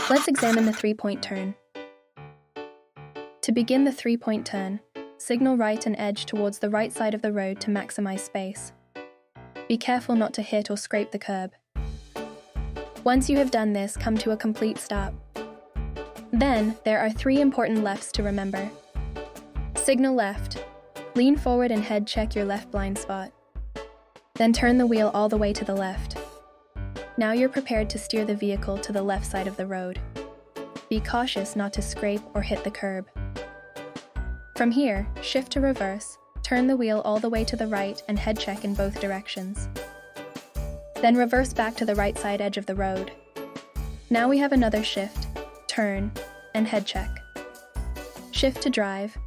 Let's examine the three-point turn. To begin the three-point turn, signal right and edge towards the right side of the road to maximize space. Be careful not to hit or scrape the curb. Once you have done this, come to a complete stop. Then, there are 3 important lefts to remember. Signal left. Lean forward and head check your left blind spot. Then turn the wheel all the way to the left. Now you're prepared to steer the vehicle to the left side of the road. Be cautious not to scrape or hit the curb. From here, shift to reverse, turn the wheel all the way to the right and head check in both directions. Then reverse back to the right side edge of the road. Now we have another shift, turn, and head check. Shift to drive,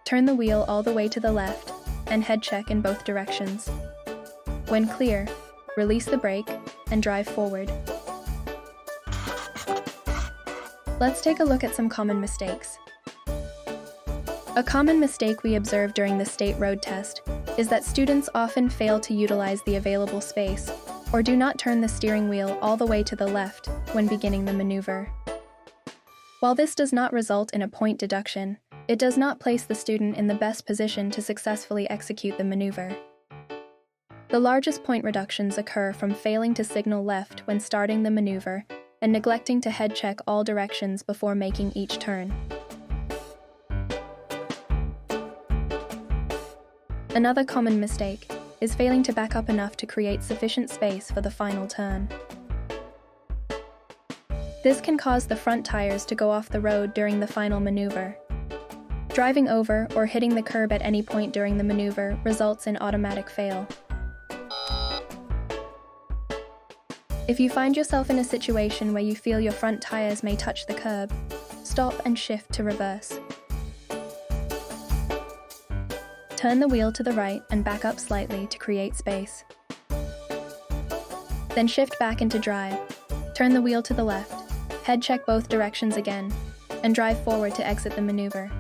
turn the wheel all the way to the left, and head check in both directions. When clear, release the brake and drive forward. Let's take a look at some common mistakes. A common mistake we observe during the state road test is that students often fail to utilize the available space or do not turn the steering wheel all the way to the left when beginning the maneuver. While this does not result in a point deduction, it does not place the student in the best position to successfully execute the maneuver. The largest point reductions occur from failing to signal left when starting the maneuver and neglecting to head check all directions before making each turn. Another common mistake is failing to back up enough to create sufficient space for the final turn. This can cause the front tires to go off the road during the final maneuver. Driving over or hitting the curb at any point during the maneuver results in automatic fail. If you find yourself in a situation where you feel your front tires may touch the curb, stop and shift to reverse. Turn the wheel to the right and back up slightly to create space. Then shift back into drive, turn the wheel to the left, head check both directions again, and drive forward to exit the maneuver.